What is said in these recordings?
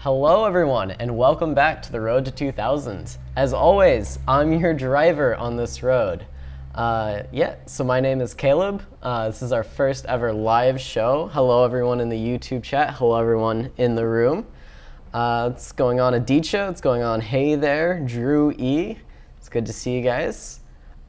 Hello everyone, and welcome back to the Road to 2000. As always, I'm your driver on this road. So my name is Caleb. This is our first ever live show. Hello everyone in the YouTube chat. Hello everyone in the room. It's going on Aditya. It's going on Hey There, Drew E. It's good to see you guys.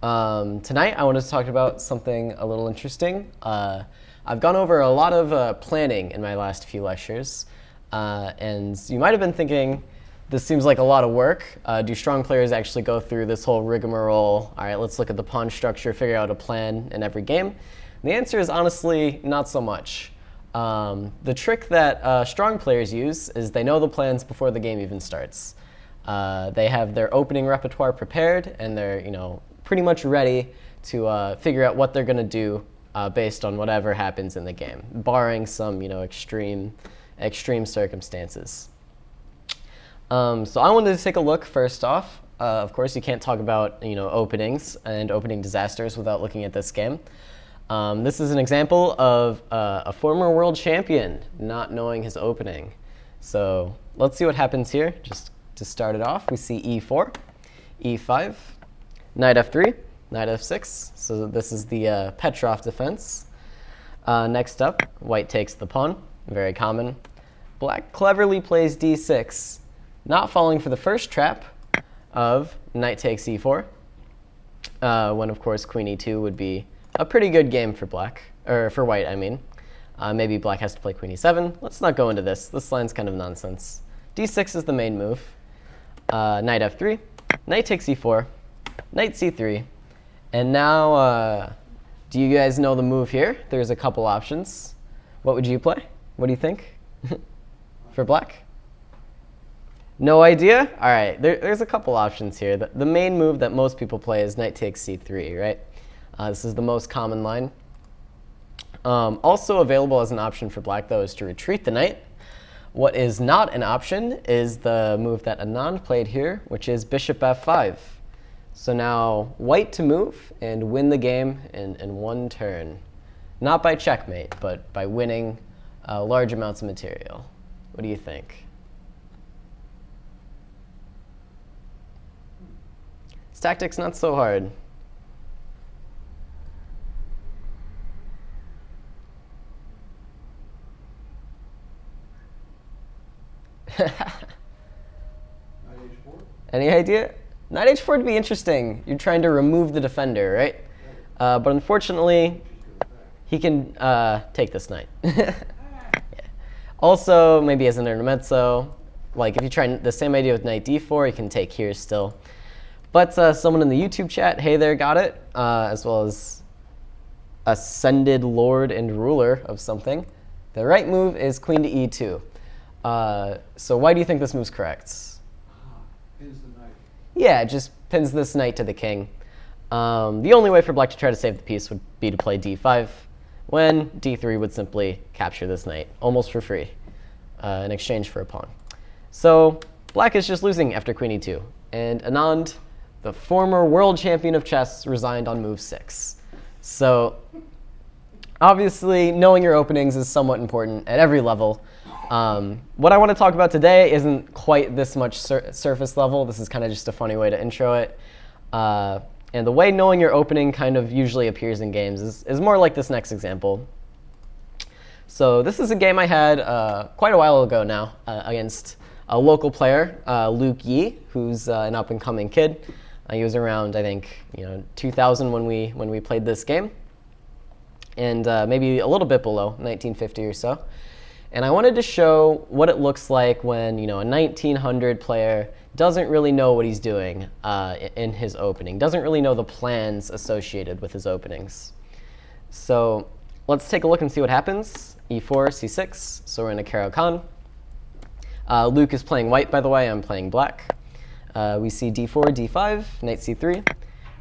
Tonight I wanted to talk about something a little interesting. I've gone over a lot of planning in my last few lectures. And you might have been thinking, this seems like a lot of work. Do strong players actually go through this whole rigmarole? All right, let's look at the pawn structure, figure out a plan in every game. And the answer is honestly not so much. The trick that strong players use is they know the plans before the game even starts. They have their opening repertoire prepared, and they're pretty much ready to figure out what they're going to do based on whatever happens in the game, barring some extreme circumstances. So I wanted to take a look first off. Of course, you can't talk about openings and opening disasters without looking at this game. This is an example of a former world champion not knowing his opening. So let's see what happens here. Just to start it off, we see e4, e5, knight f3, knight f6. So this is the Petrov defense. Next up, white takes the pawn. Very common. Black cleverly plays d6, not falling for the first trap of knight takes e4, when of course queen e2 would be a pretty good game for black, or for white, I mean. Maybe black has to play queen e7. Let's not go into this. This line's kind of nonsense. d6 is the main move. Knight f3, knight takes e4, knight c3, and now, do you guys know the move here? There's a couple options. What would you play? What do you think for black? No idea? All right, there's a couple options here. The main move that most people play is knight takes c3, right? This is the most common line. Also available as an option for black, though, is to retreat the knight. What is not an option is the move that Anand played here, which is bishop f5. So now white to move and win the game in one turn. Not by checkmate, but by winning large amounts of material. What do you think? This tactic's not so hard. Any idea? Knight h4 would be interesting. You're trying to remove the defender, right? But unfortunately, he can take this knight. Yeah. Also, maybe as an intermezzo, like if you try the same idea with knight d4, you can take here still. But someone in the YouTube chat, hey there, got it, as well as ascended lord and ruler of something. The right move is queen to e2. So why do you think this move's correct? Pins the knight. Yeah, it just pins this knight to the king. The only way for black to try to save the piece would be to play d5, when d3 would simply capture this knight, almost for free, in exchange for a pawn. So black is just losing after queen e2. And Anand, the former world champion of chess, resigned on move 6. So obviously, knowing your openings is somewhat important at every level. What I want to talk about today isn't quite this much surface level. This is kind of just a funny way to intro it. And the way knowing your opening kind of usually appears in games is more like this next example. So this is a game I had quite a while ago now against a local player, Luke Yi, who's an up-and-coming kid. He was around, I think, 2000 when we played this game, and maybe a little bit below, 1950 or so. And I wanted to show what it looks like when a 1900 player doesn't really know what he's doing in his opening, doesn't really know the plans associated with his openings. So let's take a look and see what happens. e4, c6, so we're in a Caro-Kann. Luke is playing white, by the way. I'm playing black. We see d4, d5, knight c3,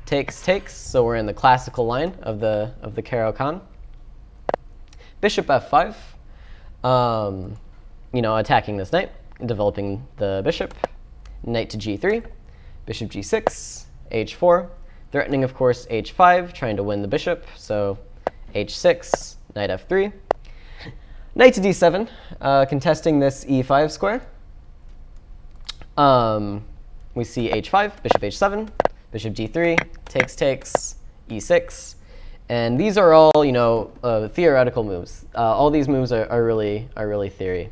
takes, so we're in the classical line of the Caro-Kann. Bishop f5. Attacking this knight, developing the bishop. Knight to g3, bishop g6, h4, threatening, of course, h5, trying to win the bishop, so h6, knight f3, knight to d7, contesting this e5 square, We see h5, bishop h7, bishop d3, takes, e6. And these are all, theoretical moves. All these moves are really theory.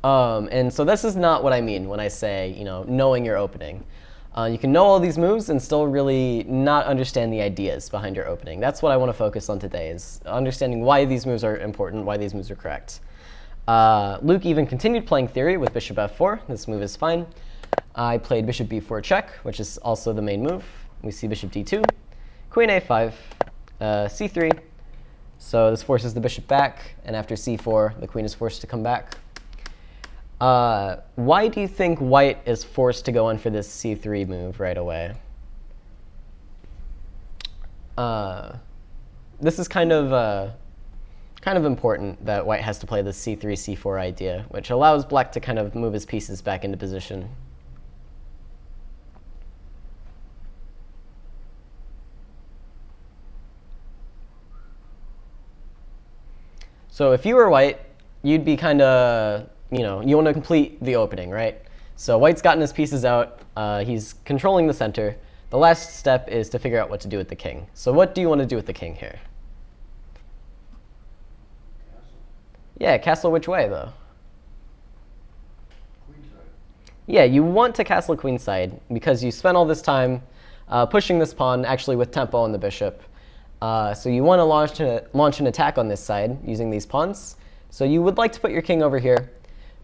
And so this is not what I mean when I say, knowing your opening. You can know all these moves and still really not understand the ideas behind your opening. That's what I want to focus on today, is understanding why these moves are important, why these moves are correct. Luke even continued playing theory with bishop f4. This move is fine. I played bishop b4 check, which is also the main move. We see bishop d2, queen a5, c3. So this forces the bishop back, and after c4, the queen is forced to come back. Why do you think white is forced to go in for this c3 move right away? This is kind of important that white has to play this c3, c4 idea, which allows black to kind of move his pieces back into position. So if you were white, you'd be kind of, you want to complete the opening, right? So white's gotten his pieces out. He's controlling the center. The last step is to figure out what to do with the king. So what do you want to do with the king here? Castle. Yeah, castle which way, though? Queenside. Yeah, you want to castle queenside because you spent all this time pushing this pawn, actually with tempo on the bishop. So you want to launch an attack on this side using these pawns. So you would like to put your king over here.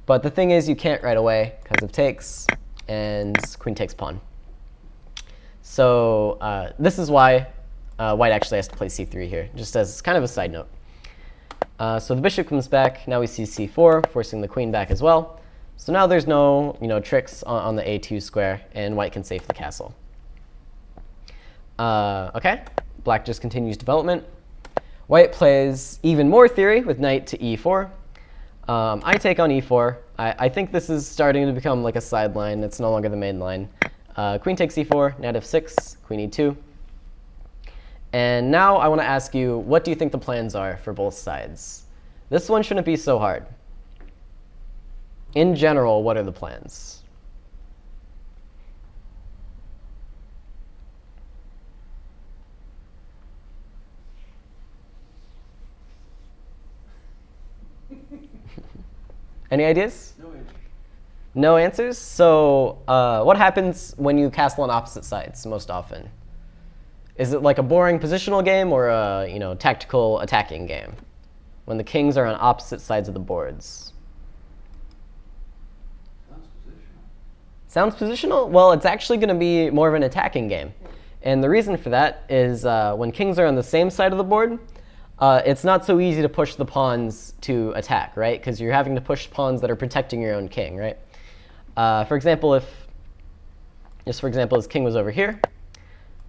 But the thing is, you can't right away because of takes and queen takes pawn. So this is why white actually has to play c3 here, just as kind of a side note. So the bishop comes back. Now we see c4, forcing the queen back as well. So now there's no tricks on the a2 square, and white can safe the castle. OK, black just continues development. White plays even more theory with knight to e4. I take on e4. I think this is starting to become like a sideline. It's no longer the main line. Queen takes e4, knight f6, queen e2. And now I want to ask you, what do you think the plans are for both sides? This one shouldn't be so hard. In general, what are the plans? Any ideas? No answer. No answers? So what happens when you castle on opposite sides most often? Is it like a boring positional game or a tactical attacking game? When the kings are on opposite sides of the boards. Sounds positional. Sounds positional? Well, it's actually going to be more of an attacking game. And the reason for that is when kings are on the same side of the board, it's not so easy to push the pawns to attack, right? Because you're having to push pawns that are protecting your own king, right? For example, if his king was over here,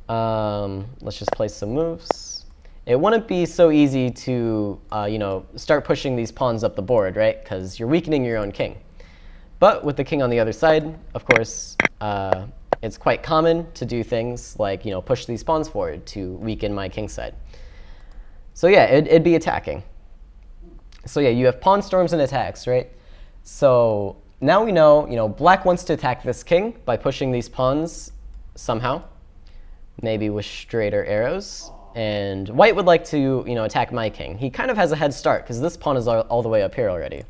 let's just play some moves. It wouldn't be so easy to, start pushing these pawns up the board, right? Because you're weakening your own king. But with the king on the other side, of course, it's quite common to do things like, push these pawns forward to weaken my king side. So yeah, it'd be attacking. So yeah, you have pawn storms and attacks, right? So now we know, black wants to attack this king by pushing these pawns somehow, maybe with straighter arrows. And white would like to, attack my king. He kind of has a head start because this pawn is all the way up here already.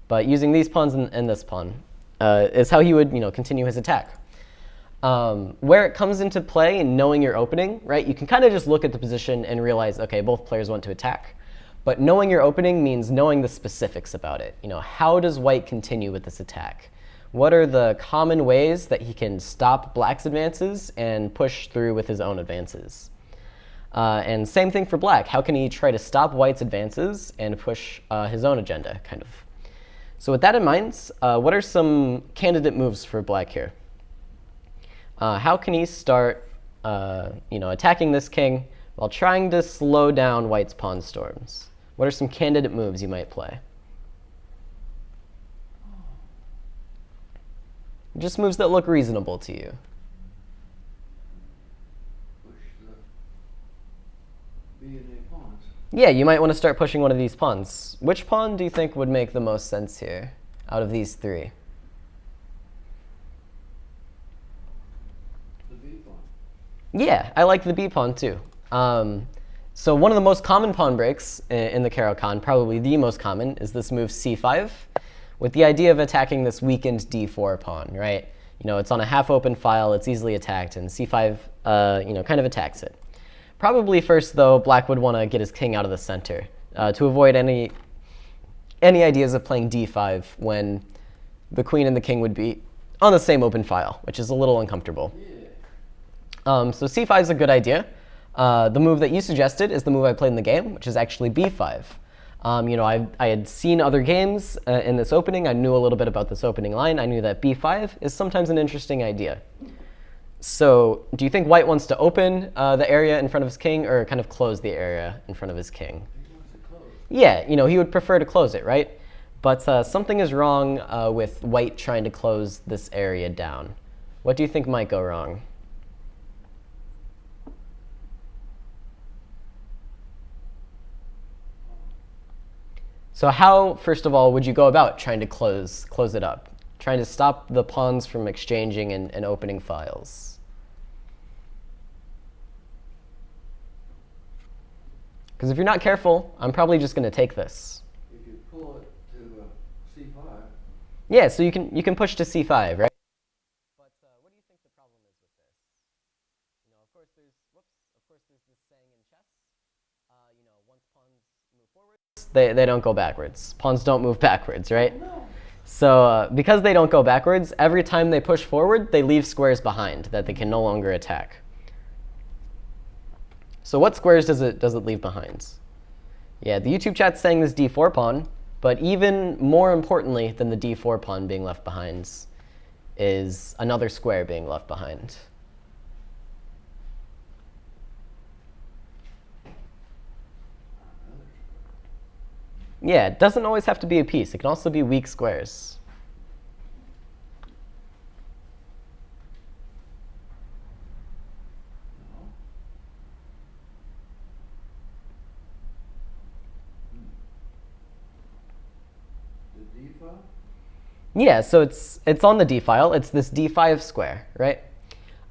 But using these pawns and this pawn is how he would, continue his attack. Where it comes into play in knowing your opening, right? You can kind of just look at the position and realize, okay, both players want to attack. But knowing your opening means knowing the specifics about it. How does white continue with this attack? What are the common ways that he can stop black's advances and push through with his own advances? And same thing for black. How can he try to stop white's advances and push his own agenda, kind of? So with that in mind, what are some candidate moves for black here? How can he start attacking this king while trying to slow down white's pawn storms? What are some candidate moves you might play? Just moves that look reasonable to you. Push the B and A pawns. Yeah, you might want to start pushing one of these pawns. Which pawn do you think would make the most sense here? out of these three? The B pawn. Yeah, I like the B pawn too. So one of the most common pawn breaks in the Caro-Kann, probably the most common, is this move c5, with the idea of attacking this weakened d4 pawn, right? It's on a half-open file, it's easily attacked, and c5, kind of attacks it. Probably first, though, Black would want to get his king out of the center to avoid any ideas of playing d5 when the queen and the king would be on the same open file, which is a little uncomfortable. Yeah. So c5 is a good idea. The move that you suggested is the move I played in the game, which is actually b5. I had seen other games in this opening. I knew a little bit about this opening line. I knew that b5 is sometimes an interesting idea. So do you think White wants to open the area in front of his king or kind of close the area in front of his king? He wants it closed. Yeah, he would prefer to close it, right? But something is wrong with White trying to close this area down. What do you think might go wrong? So how, first of all, would you go about trying to close it up? Trying to stop the pawns from exchanging and opening files? Because if you're not careful, I'm probably just going to take this. If you pull it to C5, Yeah, so you can push to c5, right? But what do you think the problem is with this? Of course there's this saying in chess. Once pawns move forwards, they don't go backwards. Pawns don't move backwards, right? no. So because they don't go backwards, every time they push forward, they leave squares behind that they can no longer attack. So what squares does it leave behind? Yeah, the YouTube chat's saying this d4 pawn, but even more importantly than the d4 pawn being left behind is another square being left behind. Yeah, it doesn't always have to be a piece. It can also be weak squares. The D file? Yeah, so it's on the d file. It's this d5 square, right?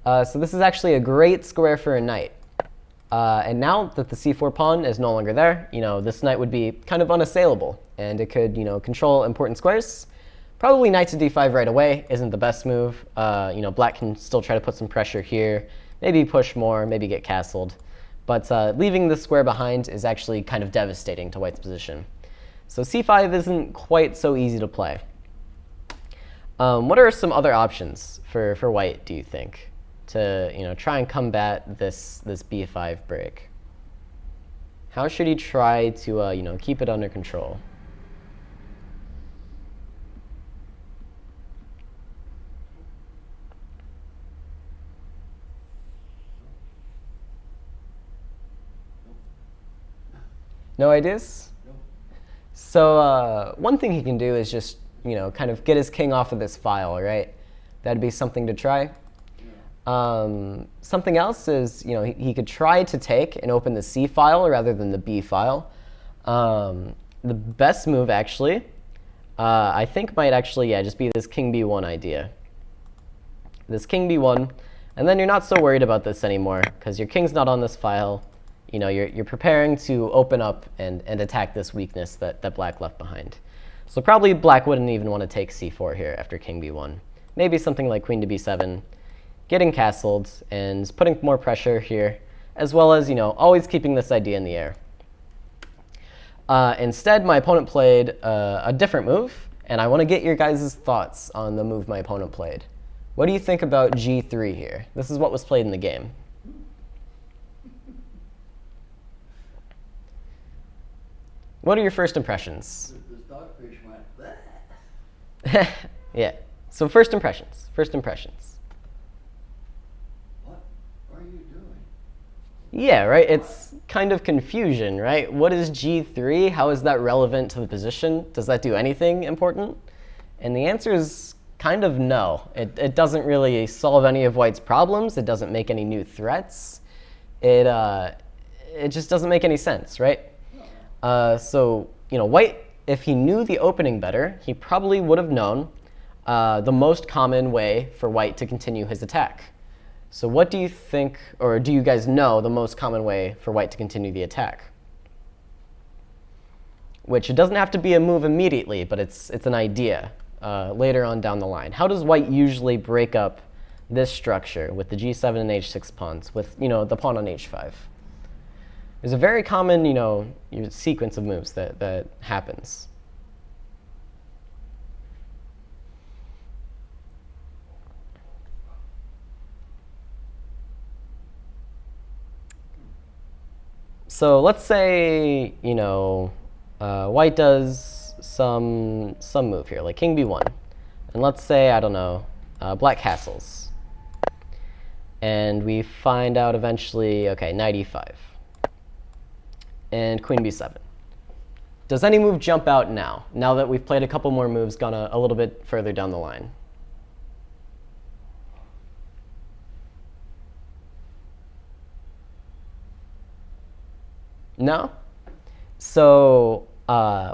So this is actually a great square for a knight. And now that the c4 pawn is no longer there, this knight would be kind of unassailable, and it could, control important squares. Probably knight to d5 right away isn't the best move. Black can still try to put some pressure here, maybe push more, maybe get castled. But leaving this square behind is actually kind of devastating to White's position. So c5 isn't quite so easy to play. What are some other options for White, do you think, to try and combat this b5 break? How should he try to keep it under control? No ideas? Nope. So one thing he can do is just kind of get his king off of this file, right? That'd be something to try. Something else is, he could try to take and open the C file rather than the B file. The best move, actually, I think might actually, just be this king B1 idea. This king B1, and then you're not so worried about this anymore because your king's not on this file. You're preparing to open up and attack this weakness that Black left behind. So probably Black wouldn't even want to take C4 here after king B1. Maybe something like queen to B7. Getting castled and putting more pressure here, as well as always keeping this idea in the air. Instead, my opponent played a different move, and I want to get your guys' thoughts on the move my opponent played. What do you think about G3 here? This is what was played in the game. What are your first impressions? The stockfish went, bleh. Yeah. So first impressions. First impressions. What are you doing? Yeah, right? It's kind of confusion, right? What is G3? How is that relevant to the position? Does that do anything important? And the answer is kind of no. It doesn't really solve any of White's problems. It doesn't make any new threats. It just doesn't make any sense, right? So White if he knew the opening better, he probably would have known the most common way for white to continue his attack. So what do you think, or do you guys know the most common way for white to continue the attack? Which it doesn't have to be a move immediately, but it's an idea later on down the line. How does white usually break up this structure with the g7 and h6 pawns, with the pawn on h5? There's a very common sequence of moves that happens. So let's say white does some move here, like king b1, and let's say, I don't know, black castles, and we find out eventually, okay, knight e5, and queen b7. Does any move jump out now that we've played a couple more moves, gone a little bit further down the line? No? So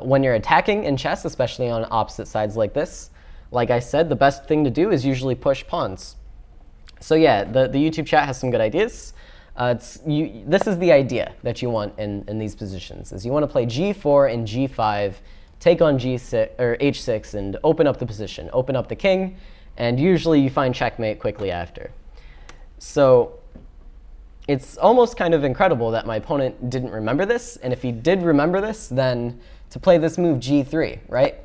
when you're attacking in chess, especially on opposite sides like this, like I said, the best thing to do is usually push pawns. So yeah, the YouTube chat has some good ideas. This is the idea that you want in these positions, is you want to play g4 and g5, take on g6 or h6 and open up the position, open up the king, and usually you find checkmate quickly after. So it's almost kind of incredible that my opponent didn't remember this, and if he did remember this, then to play this move g3, right?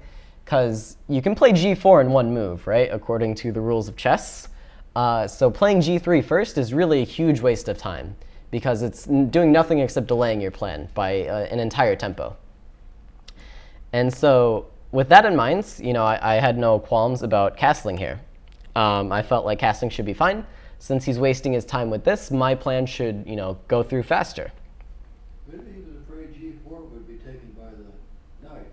Because you can play g4 in one move, right, according to the rules of chess. So playing g3 first is really a huge waste of time, because it's doing nothing except delaying your plan by an entire tempo. And so with that in mind, I had no qualms about castling here. I felt like castling should be fine. Since he's wasting his time with this, my plan should, go through faster. Maybe he was afraid g4 would be taken by the knight.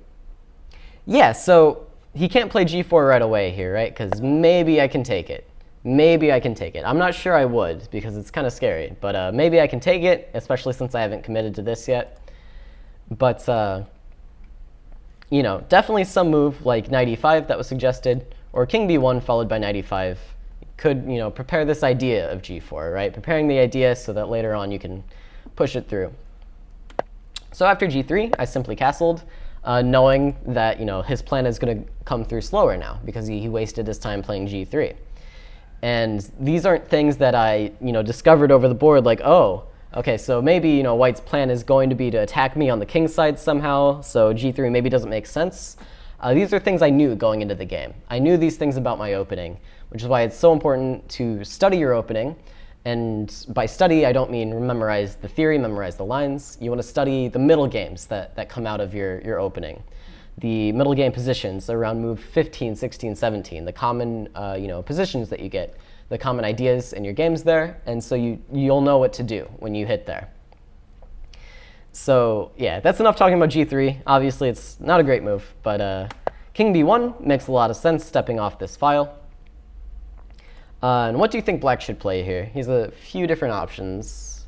Yeah, so he can't play g4 right away here, right? Because maybe I can take it. Maybe I can take it. I'm not sure I would, because it's kind of scary. But maybe I can take it, especially since I haven't committed to this yet. But, definitely some move like knight e5 that was suggested, or king b1 followed by knight e5. Could prepare this idea of g4, right? Preparing the idea so that later on you can push it through. So after g3, I simply castled, knowing that his plan is going to come through slower now because he wasted his time playing g3. And these aren't things that I discovered over the board, like, oh, okay, so maybe white's plan is going to be to attack me on the king side somehow, so g3 maybe doesn't make sense. These are things I knew going into the game. I knew these things about my opening, which is why it's so important to study your opening. And by study, I don't mean memorize the theory, memorize the lines. You want to study the middle games that come out of your opening. The middle game positions around move 15, 16, 17, the common positions that you get, the common ideas in your games there, and so you'll know what to do when you hit there. So yeah, that's enough talking about g3. Obviously, it's not a great move, but king b1 makes a lot of sense stepping off this file. And what do you think black should play here? He has a few different options.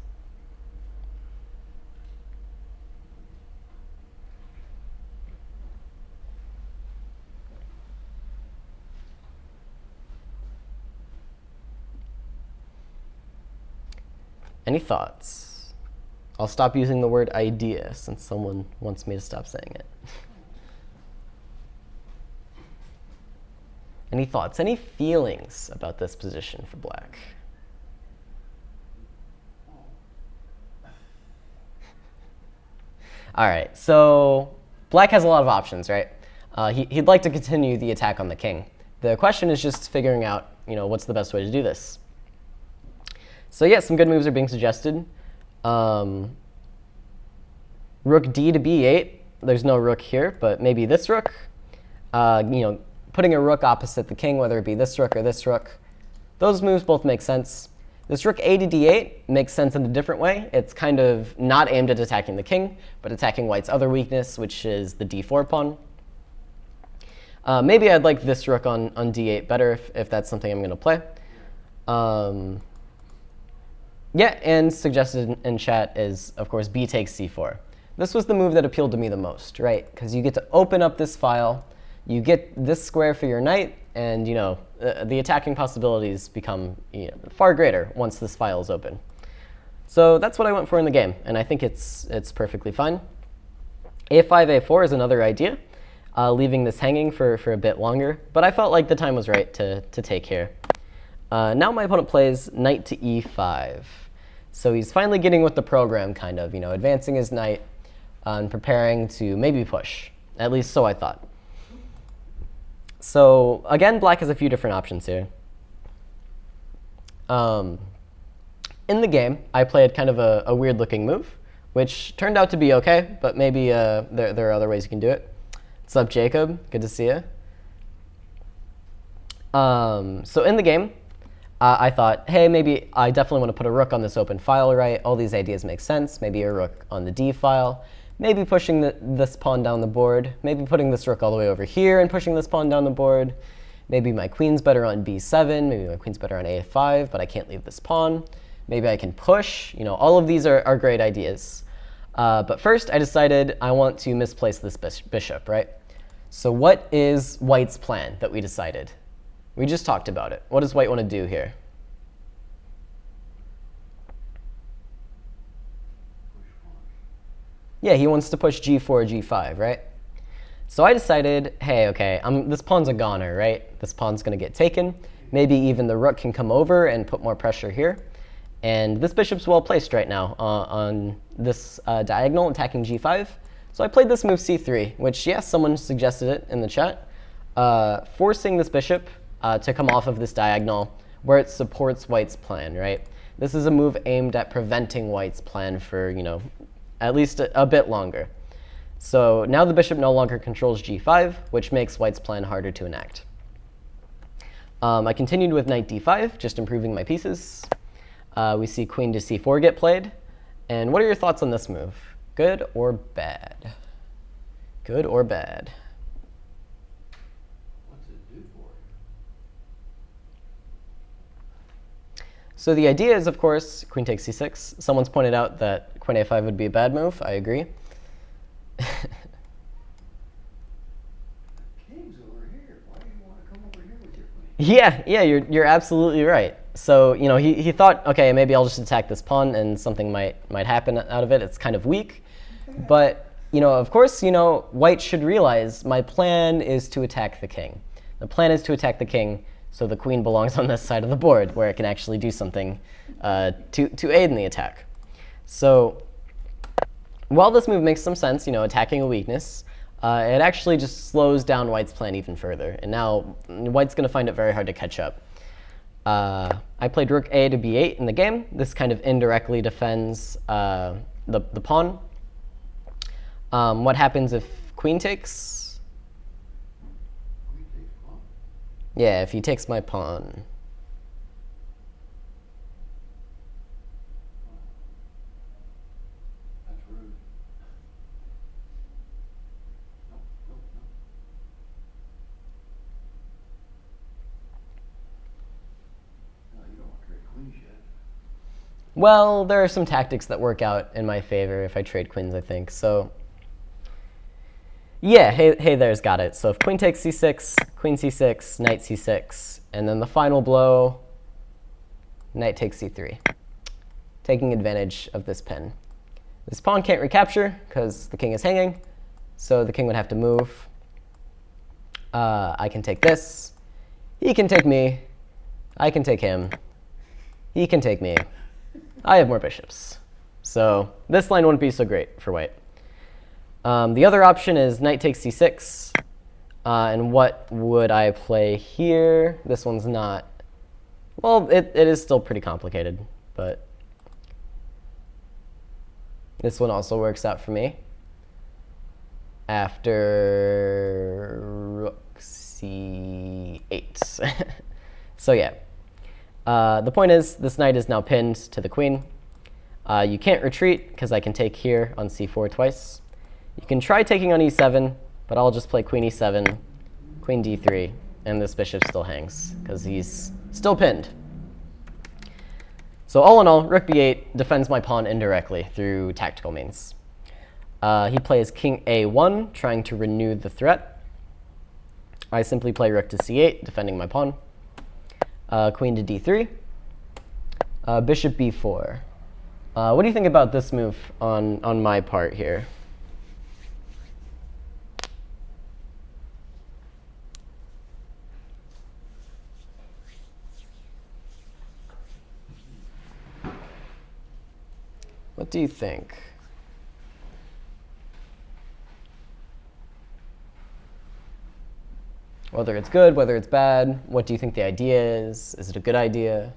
Any thoughts? I'll stop using the word idea since someone wants me to stop saying it. Any thoughts, any feelings about this position for black? All right, so black has a lot of options, right? He'd like to continue the attack on the king. The question is just figuring out, what's the best way to do this. So yeah, some good moves are being suggested. Rook d to b8. There's no rook here, but maybe this rook. Putting a rook opposite the king, whether it be this rook or this rook. Those moves both make sense. This rook a to d8 makes sense in a different way. It's kind of not aimed at attacking the king, but attacking white's other weakness, which is the d4 pawn. Maybe I'd like this rook on d8 better if that's something I'm going to play. Yeah, and suggested in chat is, of course, b takes c4. this was the move that appealed to me the most, right? Because you get to open up this file, you get this square for your knight, and the attacking possibilities become far greater once this file is open. So that's what I went for in the game, and I think it's perfectly fine. A5, A4 is another idea, leaving this hanging for a bit longer, but I felt like the time was right to take here. Now my opponent plays knight to E5. So he's finally getting with the program, kind of, advancing his knight and preparing to maybe push. At least so I thought. So again, black has a few different options here. In the game, I played kind of a weird-looking move, which turned out to be OK, but maybe there are other ways you can do it. What's up, Jacob? Good to see you. So in the game, I thought, hey, maybe I definitely want to put a rook on this open file, right? All these ideas make sense. Maybe a rook on the d file. Maybe pushing this pawn down the board. Maybe putting this rook all the way over here and pushing this pawn down the board. Maybe my queen's better on b7. Maybe my queen's better on a5, but I can't leave this pawn. Maybe I can push. All of these are great ideas. But first, I decided I want to misplace this bishop, right? So what is white's plan that we decided? We just talked about it. What does white want to do here? Yeah, he wants to push g4, g5, right? So I decided, hey, OK, this pawn's a goner, right? This pawn's going to get taken. Maybe even the rook can come over and put more pressure here. And this bishop's well placed right now on this diagonal, attacking g5. So I played this move c3, which, yes, someone suggested it in the chat, forcing this bishop to come off of this diagonal where it supports white's plan, right? This is a move aimed at preventing white's plan for, at least a bit longer. So now the bishop no longer controls g5, which makes white's plan harder to enact. I continued with knight d5, just improving my pieces. We see queen to c4 get played. And what are your thoughts on this move? Good or bad? Good or bad? What's it do for you? So the idea is, of course, queen takes c6. Someone's pointed out that queen a5 would be a bad move. I agree. King's over here. Why do you want to come over here with your queen? Yeah, you're absolutely right. So he thought, okay, maybe I'll just attack this pawn and something might happen out of it. It's kind of weak, but of course, white should realize my plan is to attack the king. The plan is to attack the king, so the queen belongs on this side of the board where it can actually do something to aid in the attack. So while this move makes some sense, attacking a weakness, it actually just slows down white's plan even further. And now white's going to find it very hard to catch up. I played rook a to b8 in the game. This kind of indirectly defends the pawn. What happens if queen takes? Queen takes pawn. Yeah, if he takes my pawn. That's rude. Nope, nope, nope. No, you don't want to trade queens yet. Well, there are some tactics that work out in my favor if I trade queens, I think. So yeah, hey there's got it. So if queen takes c6, queen c6, knight c6, and then the final blow, knight takes c3, taking advantage of this pin. This pawn can't recapture because the king is hanging, so the king would have to move. I can take this. He can take me. I can take him. He can take me. I have more bishops. So this line wouldn't be so great for white. The other option is knight takes c6. And what would I play here? This one's not. Well, it is still pretty complicated, but this one also works out for me. After rook c8. So yeah. The point is, this knight is now pinned to the queen. You can't retreat, because I can take here on c4 twice. You can try taking on e7, but I'll just play queen e7, queen d3, and this bishop still hangs, because he's still pinned. So all in all, rook b8 defends my pawn indirectly through tactical means. He plays king a1, trying to renew the threat. I simply play rook to c8, defending my pawn. Queen to d3. Bishop b4. What do you think about this move on my part here? What do you think? Whether it's good, whether it's bad, what do you think the idea is? Is it a good idea?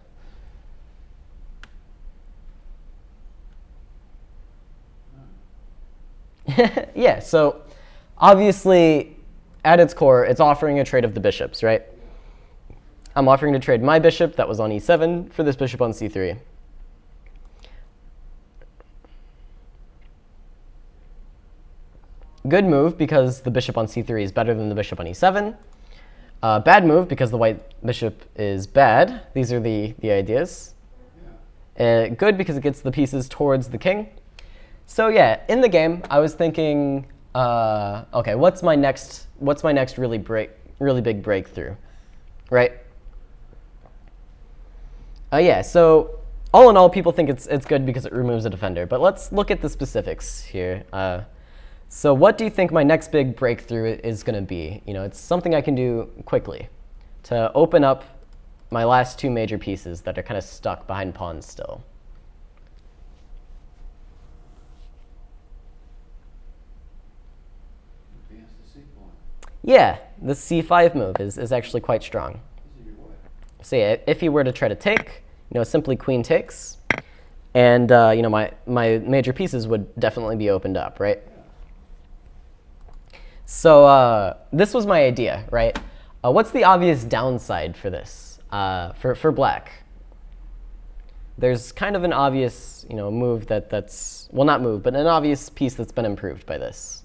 Yeah, so obviously, at its core, it's offering a trade of the bishops, right? I'm offering to trade my bishop that was on e7 for this bishop on c3. Good move because the bishop on c3 is better than the bishop on e7. Bad move because the white bishop is bad. These are the ideas. Good because it gets the pieces towards the king. So yeah, in the game, I was thinking, okay, what's my next really big breakthrough, right? Yeah, so all in all, people think it's good because it removes a defender. But let's look at the specifics here. So what do you think my next big breakthrough is going to be? You know, it's something I can do quickly to open up my last two major pieces that are kind of stuck behind pawns still. Yeah, the c5 move is actually quite strong. So yeah, if he were to try to take, you know, simply queen takes, and you know, my major pieces would definitely be opened up, right? So this was my idea, right? What's the obvious downside for this, for black? There's kind of an obvious, you know, move that's, well, not move, but an obvious piece that's been improved by this.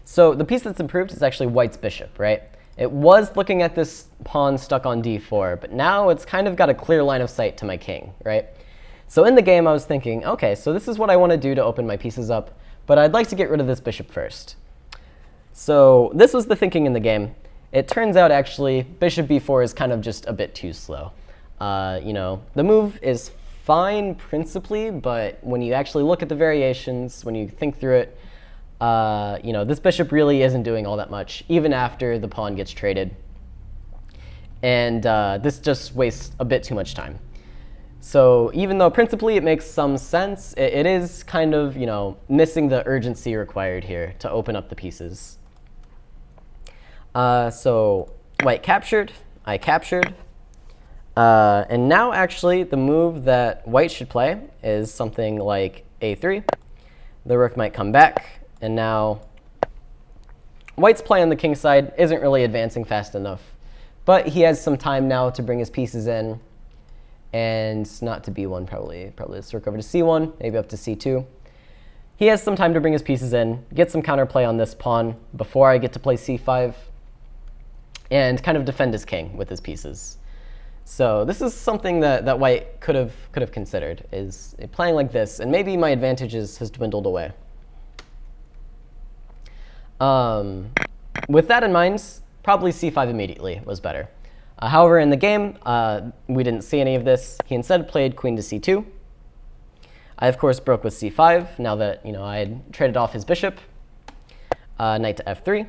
So the piece that's improved is actually white's bishop, right? It was looking at this pawn stuck on d4, but now it's kind of got a clear line of sight to my king, right? So in the game, I was thinking, okay, so this is what I want to do to open my pieces up, but I'd like to get rid of this bishop first. So this was the thinking in the game. It turns out, actually, bishop b4 is kind of just a bit too slow. You know, the move is fine principally, but when you actually look at the variations, when you think through it, you know, this bishop really isn't doing all that much, even after the pawn gets traded. And this just wastes a bit too much time. So even though principally it makes some sense, it is kind of, you know, missing the urgency required here to open up the pieces. So white captured, I captured. And now actually the move that white should play is something like a3. The rook might come back. And now white's play on the king side isn't really advancing fast enough. But he has some time now to bring his pieces in. And not to b1, probably let's work over to c1, maybe up to c2. He has some time to bring his pieces in, get some counterplay on this pawn before I get to play c5, and kind of defend his king with his pieces. So this is something that white could have considered, is playing like this, and maybe my advantages has dwindled away. With that in mind, probably c5 immediately was better. However, in the game, we didn't see any of this. He instead played queen to c2. I, of course, broke with c5, now that, you know, I had traded off his bishop. Knight to f3.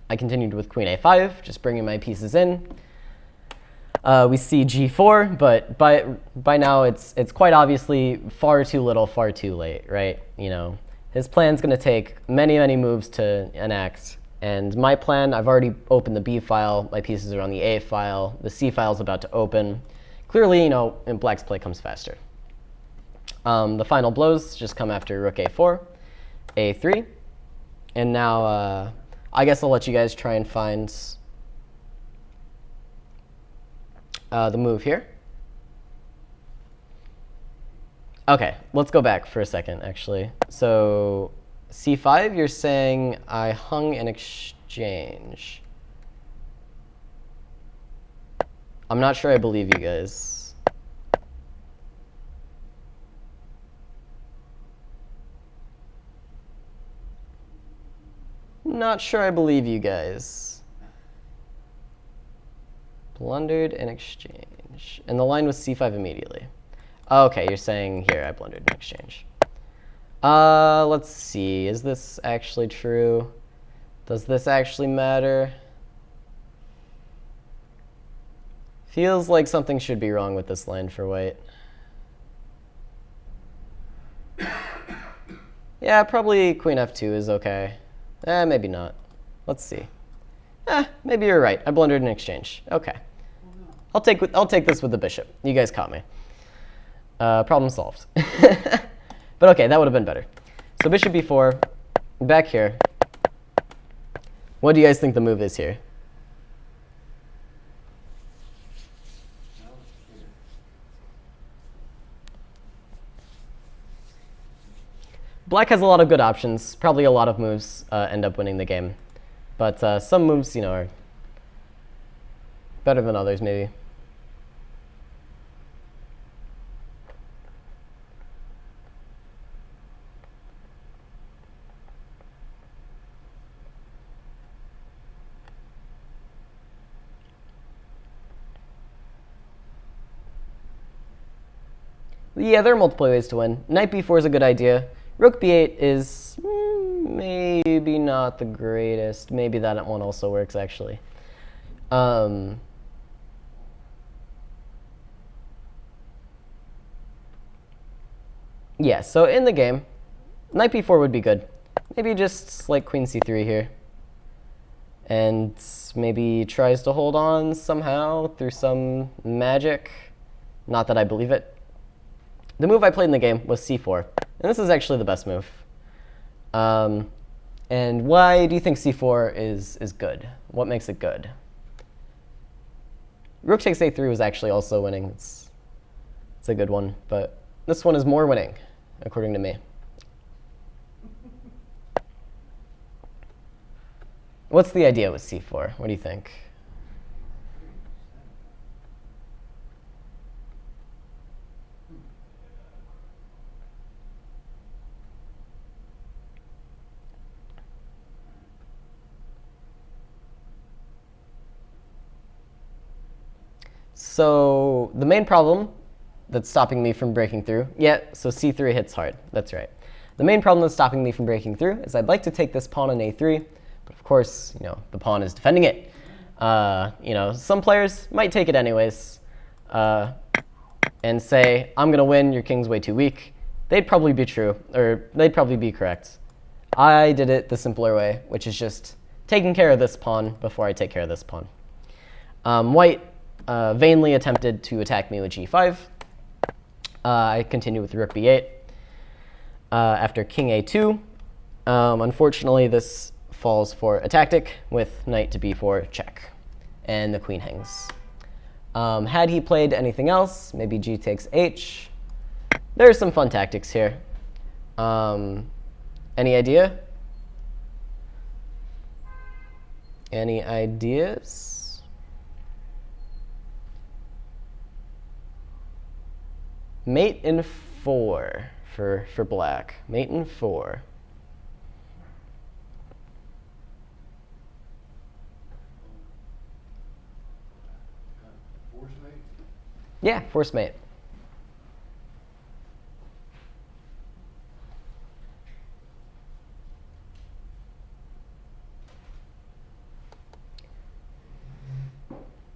I continued with queen a5, just bringing my pieces in. We see g4, but by now it's quite obviously far too little, far too late, right? You know, his plan's going to take many, many moves to enact. And my plan, I've already opened the B file. My pieces are on the A file. The C file is about to open. Clearly, you know, in black's play comes faster. The final blows just come after rook a4, a3. And now I guess I'll let you guys try and find the move here. OK, let's go back for a second, actually. So c5, you're saying I hung in exchange. I'm not sure I believe you guys. Not sure I believe you guys. Blundered in exchange. And the line was c5 immediately. Okay, you're saying here I blundered in exchange. Let's see. Is this actually true? Does this actually matter? Feels like something should be wrong with this line for white. Yeah, probably queen f2 is okay. Maybe not. Let's see. Maybe you're right. I blundered in exchange. Okay. I'll take this with the bishop. You guys caught me. Problem solved. But okay, that would have been better. So bishop b4, back here. What do you guys think the move is here? Black has a lot of good options. Probably a lot of moves end up winning the game. But some moves, are better than others, maybe. Yeah, there are multiple ways to win. Knight b4 is a good idea. Rook b8 is maybe not the greatest. Maybe that one also works, actually. Yeah, so in the game, knight b4 would be good. Maybe just like queen c3 here. And maybe tries to hold on somehow through some magic. Not that I believe it. The move I played in the game was c4. And this is actually the best move. And why do you think c4 is good? What makes it good? Rook takes a3 was actually also winning. It's a good one. But this one is more winning, according to me. What's the idea with c4? What do you think? So the main problem that's stopping me from breaking through, so c3 hits hard. That's right. The main problem that's stopping me from breaking through is I'd like to take this pawn on a3, but of course, the pawn is defending it. Some players might take it anyways and say, I'm going to win, your king's way too weak. They'd probably be true, or they'd probably be correct. I did it the simpler way, which is just taking care of this pawn before I take care of this pawn. White vainly attempted to attack me with g5. I continue with rook b8. After king a2, unfortunately, this falls for a tactic with knight to b4 check, and the queen hangs. Had he played anything else, maybe g takes h, there's some fun tactics here. Any idea? Any ideas? Mate in 4 for black. Mate in 4. Force mate? Yeah, force mate.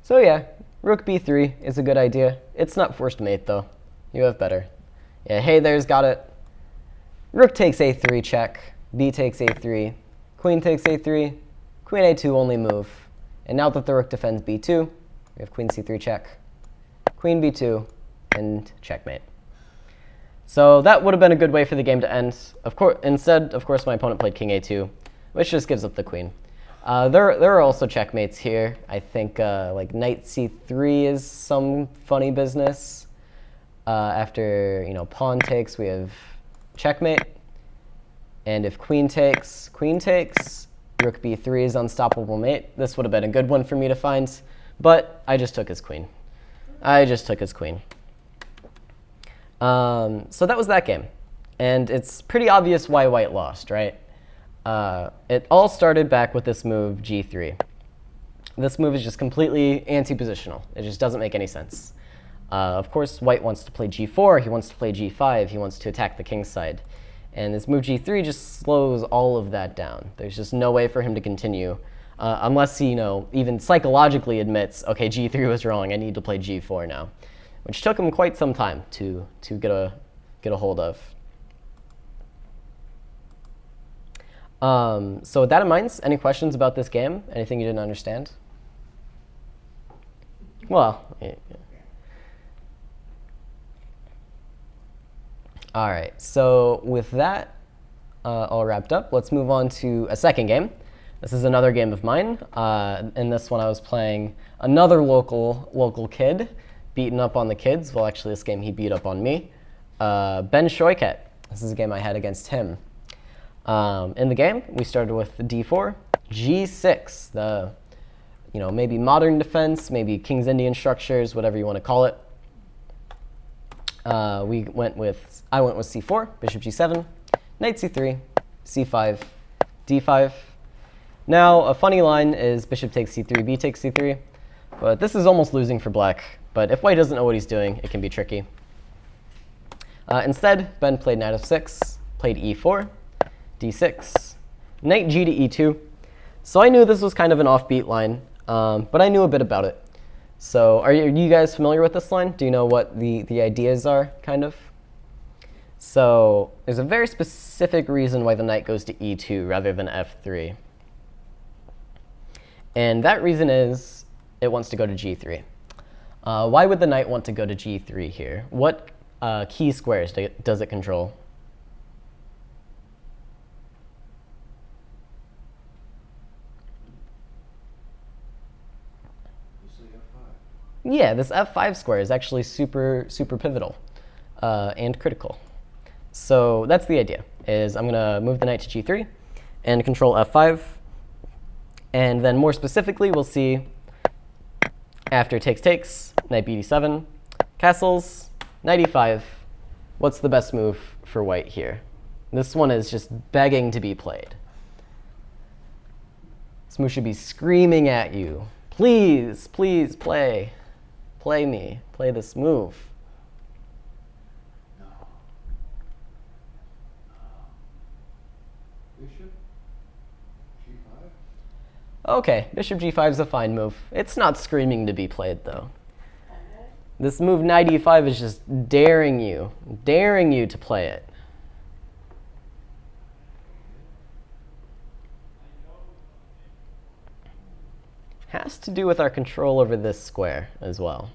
So yeah, rook b3 is a good idea. It's not forced mate, though. You have better. Yeah, hey there's got it. Rook takes a3 check. B takes a3. Queen takes a3. Queen a2 only move. And now that the rook defends b2, we have queen c3 check. Queen b2, and checkmate. So that would have been a good way for the game to end. Instead, of course, my opponent played king a2, which just gives up the queen. There are also checkmates here. I think like knight c3 is some funny business. After pawn takes, we have checkmate. And if queen takes, rook b3 is unstoppable mate. This would have been a good one for me to find, but I just took his queen. I just took his queen. So that was that game. And it's pretty obvious why white lost, right? It all started back with this move, g3. This move is just completely anti-positional. It just doesn't make any sense. Of course, white wants to play g4, he wants to play g5, he wants to attack the king's side. And this move g3 just slows all of that down. There's just no way for him to continue unless he, even psychologically admits, okay, g3 was wrong, I need to play g4 now, which took him quite some time to get a hold of. So with that in mind, any questions about this game? Anything you didn't understand? Well, yeah. All right, so with that all wrapped up, let's move on to a second game. This is another game of mine. In this one, I was playing another local kid, beating up on the kids. Well, actually, this game he beat up on me. Ben Shoykhet. This is a game I had against him. In the game, we started with d4, g6, the maybe modern defense, maybe King's Indian structures, whatever you want to call it. I went with c4, bishop g7, knight c3, c5, d5. Now, a funny line is bishop takes c3, b takes c3, but this is almost losing for black. But if white doesn't know what he's doing, it can be tricky. Instead, Ben played knight f6, played e4, d6, knight g to e2. So I knew this was kind of an offbeat line, but I knew a bit about it. So are you guys familiar with this line? Do you know what the ideas are, kind of? So there's a very specific reason why the knight goes to e2 rather than f3. And that reason is it wants to go to g3. Why would the knight want to go to g3 here? What key squares does it control? Yeah, this f5 square is actually super pivotal and critical. So that's the idea, is I'm going to move the knight to g3 and control f5. And then more specifically, we'll see after takes, knight b7, castles, knight e5. What's the best move for white here? This one is just begging to be played. This move should be screaming at you. Please, please play. Play me. Play this move. No. Bishop g5? Okay, bishop g5 is a fine move. It's not screaming to be played, though. This move, knight e5, is just daring you to play it. Has to do with our control over this square as well.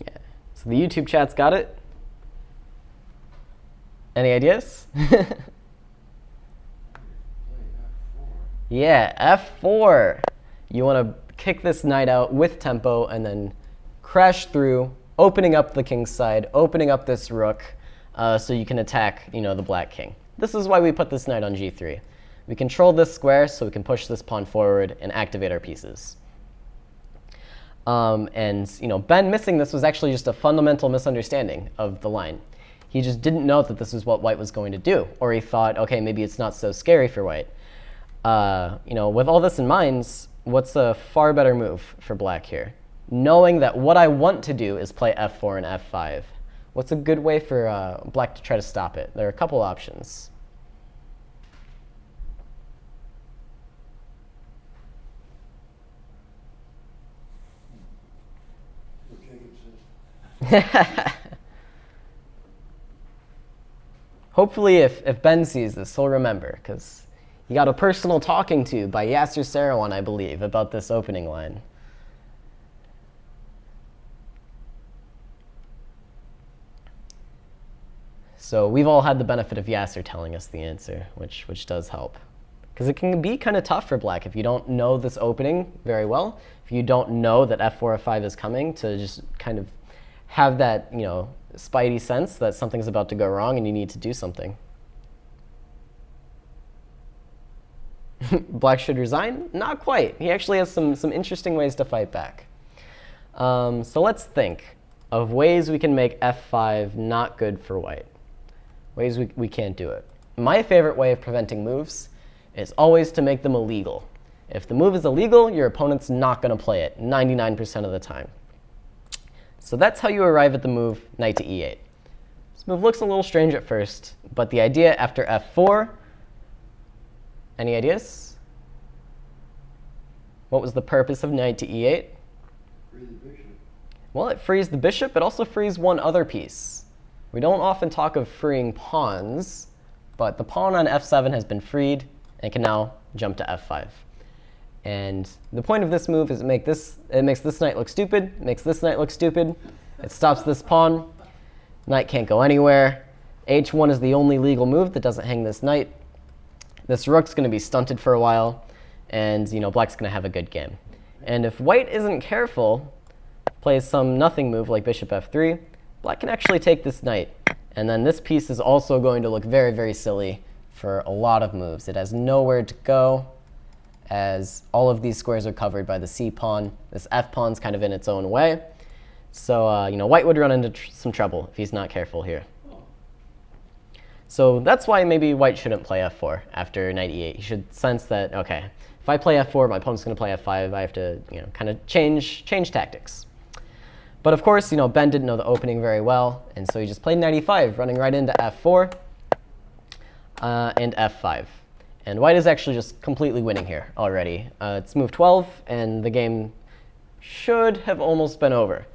Yeah. So the YouTube chat's got it. Any ideas? Yeah, f4. You want to kick this knight out with tempo and then crash through, opening up the king's side, opening up this rook, so you can attack, the black king. This is why we put this knight on g3. We control this square so we can push this pawn forward and activate our pieces. And Ben missing this was actually just a fundamental misunderstanding of the line. He just didn't know that this is what white was going to do, or he thought, okay, maybe it's not so scary for white. With all this in mind, what's a far better move for black here? Knowing that what I want to do is play f4 and f5. What's a good way for black to try to stop it? There are a couple options. Hopefully, if Ben sees this, he'll remember, because he got a personal talking to by Yasser Seirawan, I believe, about this opening line. So we've all had the benefit of Yasser telling us the answer, which does help. Because it can be kind of tough for black if you don't know this opening very well, if you don't know that f4, f5 is coming, to just kind of have that, spidey sense that something's about to go wrong and you need to do something. Black should resign? Not quite. He actually has some interesting ways to fight back. So let's think of ways we can make f5 not good for white. Ways we can't do it. My favorite way of preventing moves is always to make them illegal. If the move is illegal, your opponent's not going to play it 99% of the time. So that's how you arrive at the move knight to e8. This move looks a little strange at first, but the idea after f4, any ideas? What was the purpose of knight to e8? Free the bishop. Well, it frees the bishop. It also frees one other piece. We don't often talk of freeing pawns, but the pawn on f7 has been freed and can now jump to f5. And the point of this move is it makes this knight look stupid, makes this knight look stupid. It stops this pawn. Knight can't go anywhere. h1 is the only legal move that doesn't hang this knight. This rook's going to be stunted for a while, and black's going to have a good game. And if white isn't careful, plays some nothing move like bishop f3, black can actually take this knight. And then this piece is also going to look very, very silly for a lot of moves. It has nowhere to go, as all of these squares are covered by the c pawn. This f pawn's kind of in its own way. So white would run into some trouble if he's not careful here. So that's why maybe white shouldn't play f4 after knight e8. He should sense that, okay, if I play f4, my opponent's going to play f5. I have to kind of change tactics. But of course, Ben didn't know the opening very well, and so he just played knight e5, running right into f4 and f5. And white is actually just completely winning here already. It's move 12, and the game should have almost been over.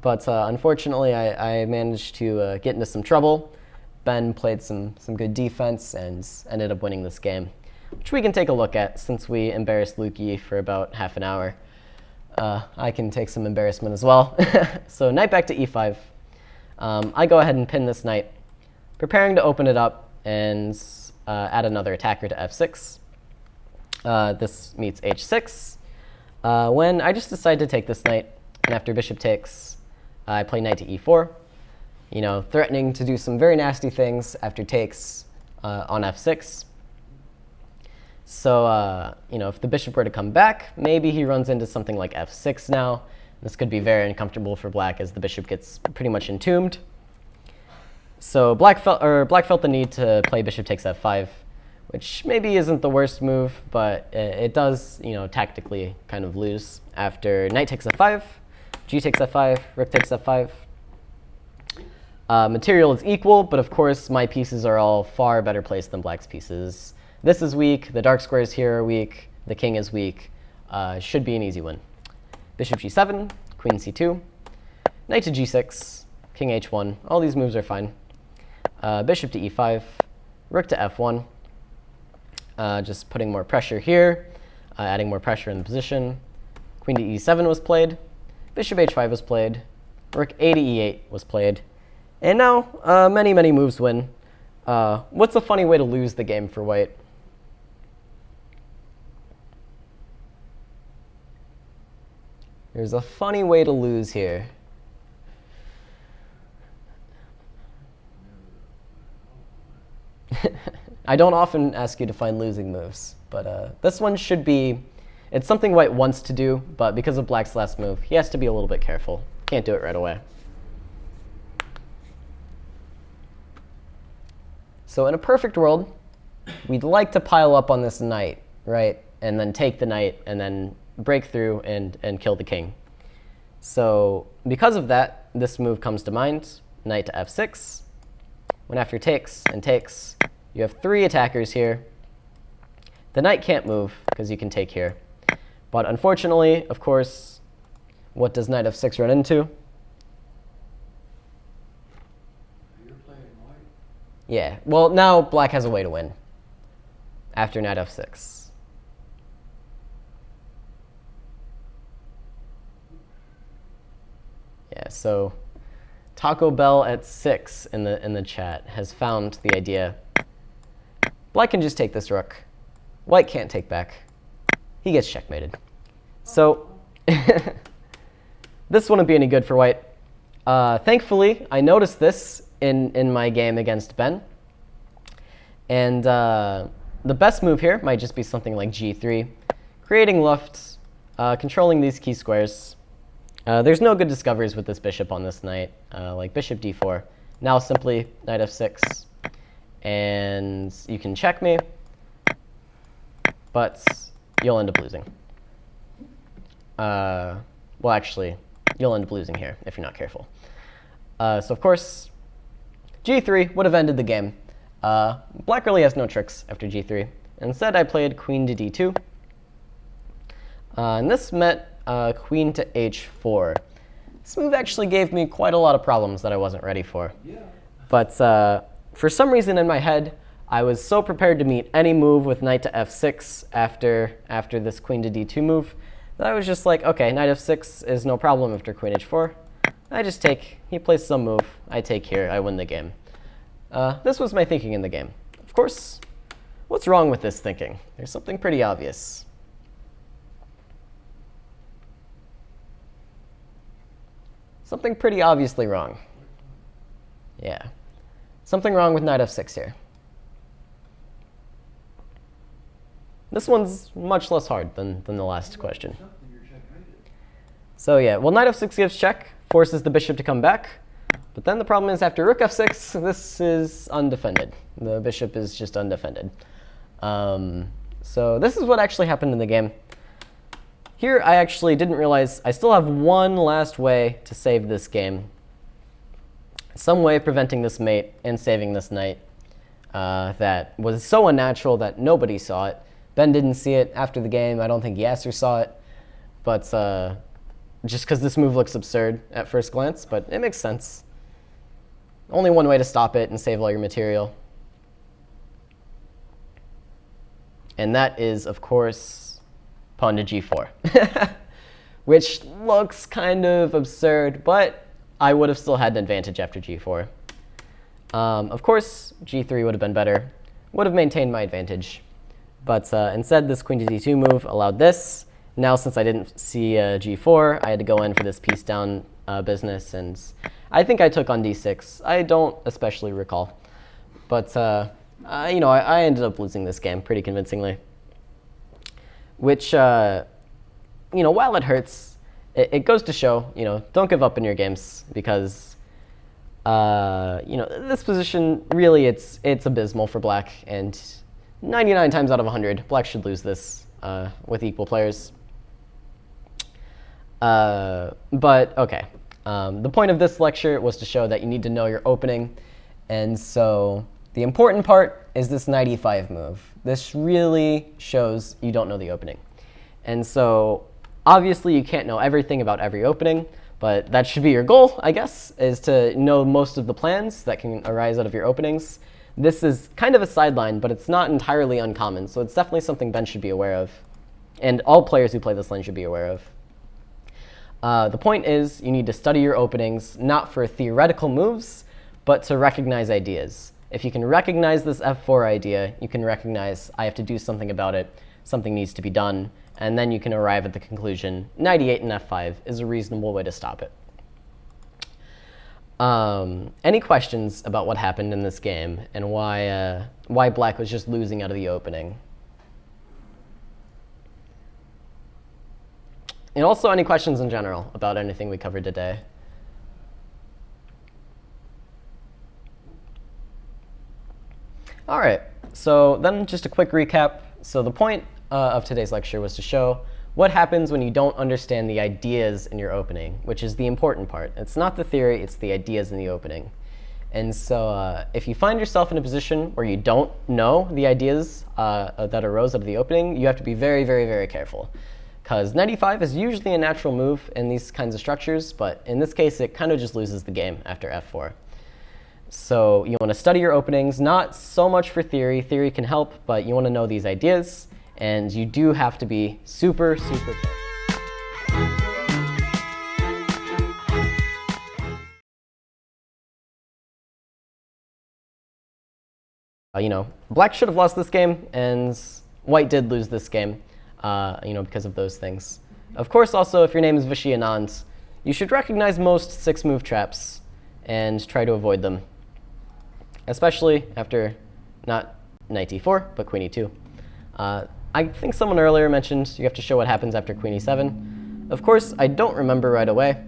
But unfortunately, I managed to get into some trouble. Ben played some good defense and ended up winning this game, which we can take a look at since we embarrassed Lukey for about half an hour. I can take some embarrassment as well. So knight back to e5. I go ahead and pin this knight, preparing to open it up and add another attacker to f6. This meets h6. When I just decide to take this knight, and after bishop takes, I play knight to e4. Threatening to do some very nasty things after takes on f6. So, if the bishop were to come back, maybe he runs into something like f6 now. This could be very uncomfortable for black as the bishop gets pretty much entombed. So black felt the need to play bishop takes f5, which maybe isn't the worst move, but it does, tactically kind of lose. After knight takes f5, g takes f5, rook takes f5. Material is equal, but of course my pieces are all far better placed than black's pieces. This is weak, the dark squares here are weak, the king is weak. Should be an easy win. Bishop g7, queen c2, knight to g6, king h1. All these moves are fine. Bishop to e5, rook to f1. Just putting more pressure here, adding more pressure in the position. Queen to e7 was played. Bishop h5 was played. Rook a to e8 was played. And now, many, many moves win. What's a funny way to lose the game for white? There's a funny way to lose here. I don't often ask you to find losing moves, but this one should be, it's something white wants to do, but because of black's last move, he has to be a little bit careful. Can't do it right away. So in a perfect world, we'd like to pile up on this knight, right? And then take the knight and then break through and kill the king. So because of that, this move comes to mind, knight to f6. When after takes and takes, you have three attackers here. The knight can't move because you can take here. But unfortunately, of course, what does knight f6 run into? You're playing white. Yeah, well, now black has a way to win after knight f6. Yeah, so Taco Bell at 6 in the chat has found the idea. Black can just take this rook. White can't take back. He gets checkmated. So this wouldn't be any good for white. Thankfully, I noticed this in my game against Ben. And the best move here might just be something like g3, creating luft, controlling these key squares. There's no good discoveries with this bishop on this knight, like bishop d4. Now simply knight f6, and you can check me, but you'll end up losing. Well, actually, you'll end up losing here if you're not careful. So of course, g3 would have ended the game. Black really has no tricks after g3. Instead, I played queen to d2. And this meant queen to h4. This move actually gave me quite a lot of problems that I wasn't ready for. Yeah. But for some reason in my head, I was so prepared to meet any move with knight to f6 after this queen to d2 move that I was just like, okay, knight f6 is no problem after queen h4. I just take, he plays some move, I take here, I win the game. This was my thinking in the game. Of course, what's wrong with this thinking? There's something pretty obvious. Something pretty obviously wrong. Yeah. Something wrong with knight f6 here. This one's much less hard than the last question. So yeah, well, knight f6 gives check, forces the bishop to come back. But then the problem is after rook f6, this is undefended. The bishop is just undefended. So this is what actually happened in the game. Here, I actually didn't realize I still have one last way to save this game. Some way of preventing this mate and saving this knight that was so unnatural that nobody saw it. Ben didn't see it after the game. I don't think Yasser saw it. But just because this move looks absurd at first glance, but it makes sense. Only one way to stop it and save all your material. And that is, of course, pawn to g4, which looks kind of absurd, but I would have still had an advantage after g4. Of course, g3 would have been better, would have maintained my advantage. But instead, this queen to d2 move allowed this. Now, since I didn't see g4, I had to go in for this piece down business, and I think I took on d6. I don't especially recall. But I ended up losing this game pretty convincingly. Which, while it hurts, it goes to show, don't give up in your games because, this position, really, it's abysmal for black. And 99 times out of 100, black should lose this with equal players. But, okay. The point of this lecture was to show that you need to know your opening. And so the important part is this knight e5 move. This really shows you don't know the opening. And so obviously you can't know everything about every opening, but that should be your goal, I guess, is to know most of the plans that can arise out of your openings. This is kind of a sideline, but it's not entirely uncommon, so it's definitely something Ben should be aware of, and all players who play this lane should be aware of. The point is you need to study your openings, not for theoretical moves, but to recognize ideas. If you can recognize this f4 idea, you can recognize I have to do something about it, something needs to be done, and then you can arrive at the conclusion knight e8 and f5 is a reasonable way to stop it. Any questions about what happened in this game and why black was just losing out of the opening? And also any questions in general about anything we covered today? All right, so then just a quick recap. So the point of today's lecture was to show what happens when you don't understand the ideas in your opening, which is the important part. It's not the theory, it's the ideas in the opening. And so if you find yourself in a position where you don't know the ideas that arose out of the opening, you have to be very, very, very careful. Because knight e5 is usually a natural move in these kinds of structures, but in this case, it kind of just loses the game after f4. So you want to study your openings, not so much for theory. Theory can help, but you want to know these ideas, and you do have to be super, super careful. Black should have lost this game, and white did lose this game, because of those things. Of course, also, if your name is Viswanathan, you should recognize most 6-move traps and try to avoid them, especially after not knight d4, but queen e2. I think someone earlier mentioned you have to show what happens after queen e7. Of course, I don't remember right away,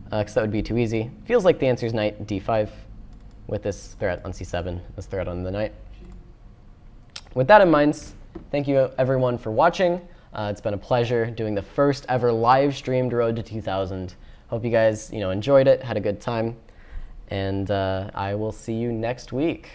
because that would be too easy. Feels like the answer is knight d5 with this threat on c7, this threat on the knight. With that in mind, thank you everyone for watching. It's been a pleasure doing the first ever live streamed Road to 2000. Hope you guys enjoyed it, had a good time, and I will see you next week.